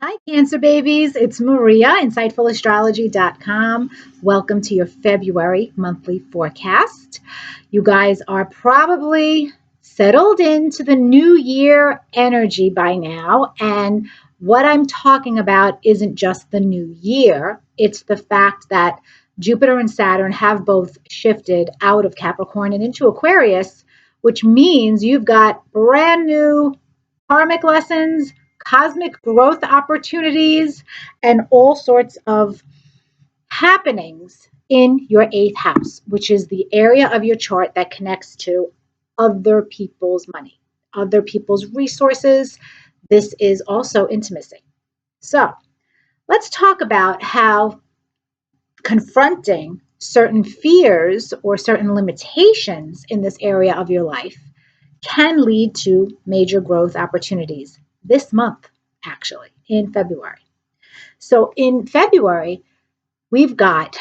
Hi, Cancer babies. It's Maria, insightfulastrology.com. Welcome to your February monthly forecast. You guys are probably settled into the new year energy by now. And what I'm talking about isn't just the new year, it's the fact that Jupiter and Saturn have both shifted out of Capricorn and into Aquarius, which means you've got brand new karmic lessons, cosmic growth opportunities, and all sorts of happenings in your eighth house, which is the area of your chart that connects to other people's money, other people's resources. This is also intimacy. So let's talk about how confronting certain fears or certain limitations in this area of your life can lead to major growth opportunities this month, actually, in February. So in February, we've got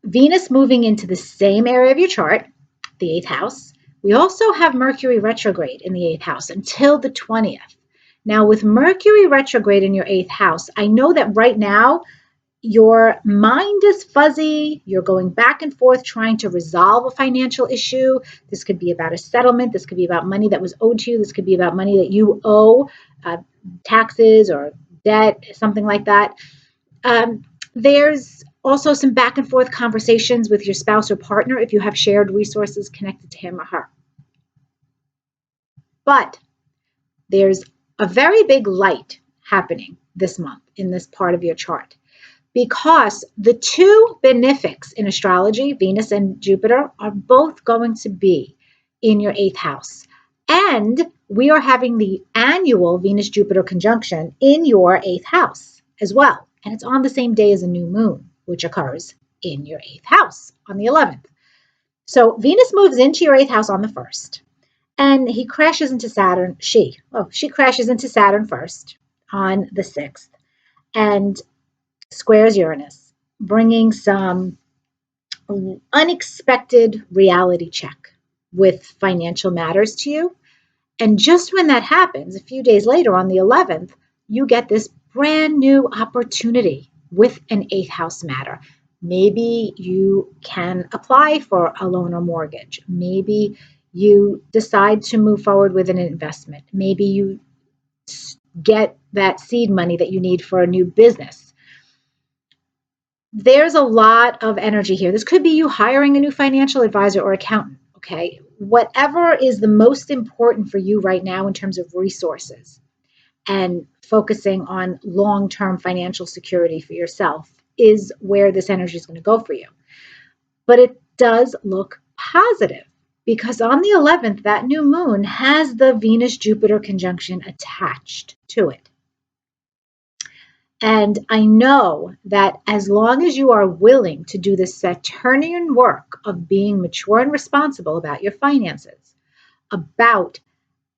Venus moving into the same area of your chart, the eighth house. We also have Mercury retrograde in the eighth house until the 20th. Now, with Mercury retrograde in your eighth house, I know that right now your mind is fuzzy. You're going back and forth trying to resolve a financial issue. This could be about a settlement. This could be about money that was owed to you. This could be about money that you owe, taxes or debt, something like that. There's also some back and forth conversations with your spouse or partner if you have shared resources connected to him or her. But there's a very big light happening this month in this part of your chart, because the two benefics in astrology, Venus and Jupiter, are both going to be in your eighth house. And we are having the annual Venus-Jupiter conjunction in your eighth house as well. And it's on the same day as a new moon, which occurs in your eighth house on the 11th. So Venus moves into your eighth house on the 1st. And he crashes into Saturn. She crashes into Saturn first on the 6th. And squares Uranus, bringing some unexpected reality check with financial matters to you. And just when that happens, a few days later on the 11th, you get this brand new opportunity with an eighth house matter. Maybe you can apply for a loan or mortgage. Maybe you decide to move forward with an investment. Maybe you get that seed money that you need for a new business. There's a lot of energy here. This could be you hiring a new financial advisor or accountant, okay? Whatever is the most important for you right now in terms of resources and focusing on long-term financial security for yourself is where this energy is going to go for you. But it does look positive because on the 11th, that new moon has the Venus-Jupiter conjunction attached to it. And I know that as long as you are willing to do the Saturnian work of being mature and responsible about your finances, about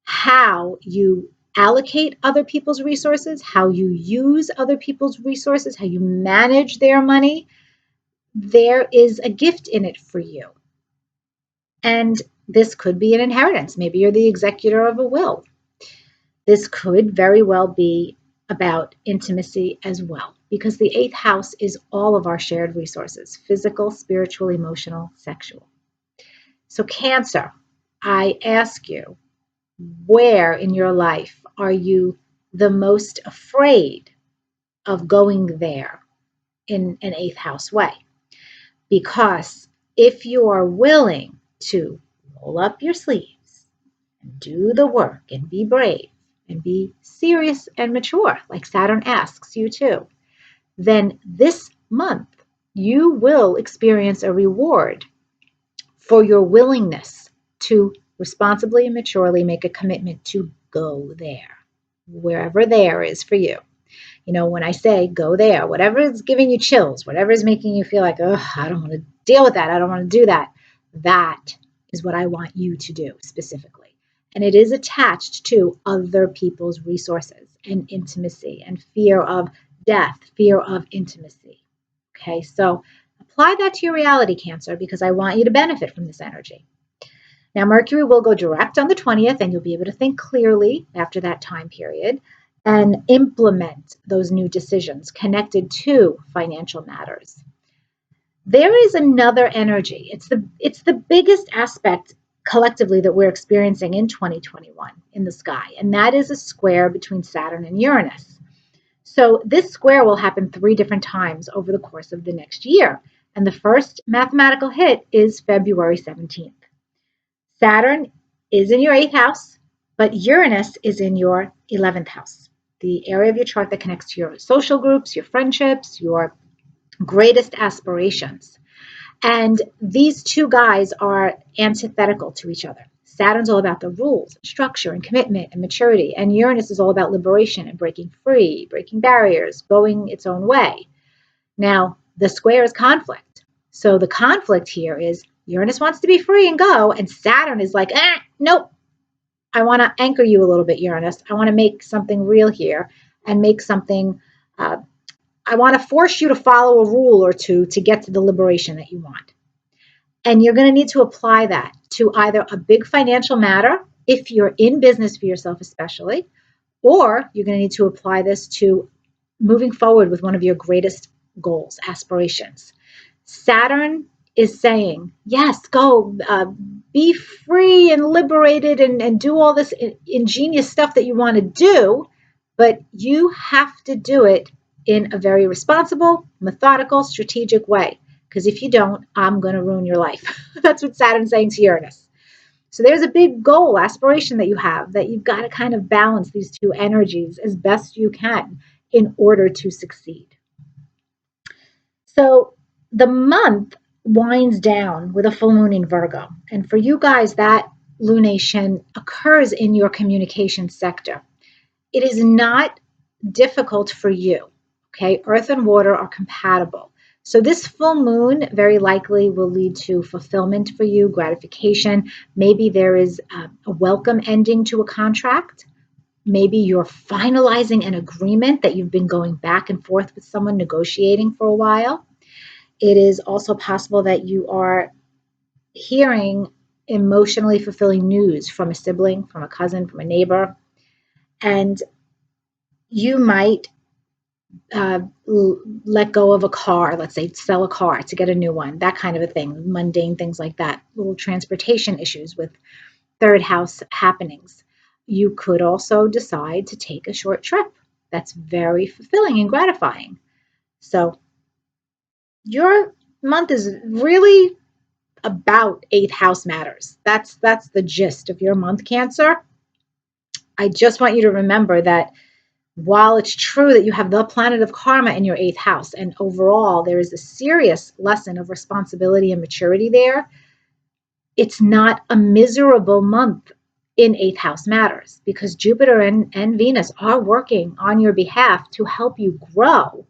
how you allocate other people's resources, how you use other people's resources, how you manage their money, there is a gift in it for you. And this could be an inheritance. Maybe you're the executor of a will. This could very well be about intimacy as well, because the eighth house is all of our shared resources: physical, spiritual, emotional, sexual. So Cancer, I ask you, where in your life are you the most afraid of going there in an eighth house way? Because if you are willing to roll up your sleeves and do the work and be brave and be serious and mature, like Saturn asks you to, then this month you will experience a reward for your willingness to responsibly and maturely make a commitment to go there, wherever there is for you. You know, when I say go there, whatever is giving you chills, whatever is making you feel like, oh, I don't want to deal with that, I don't want to do that, that is what I want you to do specifically. And it is attached to other people's resources and intimacy and fear of death, fear of intimacy. Okay, so apply that to your reality, Cancer, because I want you to benefit from this energy. Now, Mercury will go direct on the 20th, and you'll be able to think clearly after that time period. and implement those new decisions connected to financial matters. There is another energy. It's the biggest aspect collectively that we're experiencing in 2021 in the sky, and that is a square between Saturn and Uranus. So this square will happen 3 different times over the course of the next year, and the first mathematical hit is February 17th. Saturn is in your 8th house, but Uranus is in your 11th house, the area of your chart that connects to your social groups, your friendships, your greatest aspirations. And these two guys are antithetical to each other. Saturn's all about the rules, structure, and commitment and maturity. And Uranus is all about liberation and breaking free, breaking barriers, going its own way. Now, the square is conflict. So the conflict here is Uranus wants to be free and go, and Saturn is like, nope. I want to anchor you a little bit, Uranus. I want to make something real here and make something I want to force you to follow a rule or two to get to the liberation that you want. And you're going to need to apply that to either a big financial matter, if you're in business for yourself especially, or you're going to need to apply this to moving forward with one of your greatest goals, aspirations. Saturn is saying, yes, go be free and liberated and do all this ingenious stuff that you want to do, but you have to do it in a very responsible, methodical, strategic way. Because if you don't, I'm going to ruin your life. That's what Saturn's saying to Uranus. So there's a big goal, aspiration that you have, that you've got to kind of balance these two energies as best you can in order to succeed. So the month winds down with a full moon in Virgo. And for you guys, that lunation occurs in your communication sector. It is not difficult for you. Okay, earth and water are compatible. So this full moon very likely will lead to fulfillment for you, gratification. Maybe there is a welcome ending to a contract. Maybe you're finalizing an agreement that you've been going back and forth with someone negotiating for a while. It is also possible that you are hearing emotionally fulfilling news from a sibling, from a cousin, from a neighbor. And you might let go of a car, let's say sell a car to get a new one, that kind of a thing, mundane things like that, little transportation issues with 3rd house happenings. You could also decide to take a short trip. That's very fulfilling and gratifying. So your month is really about 8th house matters. That's the gist of your month, Cancer. I just want you to remember that while it's true that you have the planet of karma in your 8th house, and overall there is a serious lesson of responsibility and maturity there, it's not a miserable month in 8th house matters, because Jupiter and Venus are working on your behalf to help you grow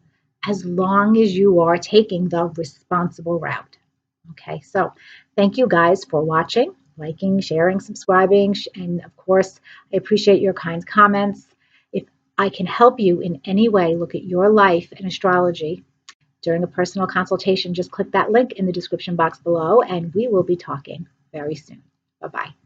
as long as you are taking the responsible route. Okay, so thank you guys for watching, liking, sharing, subscribing, and of course, I appreciate your kind comments. If I can help you in any way look at your life and astrology during a personal consultation, just click that link in the description box below, and we will be talking very soon. Bye-bye.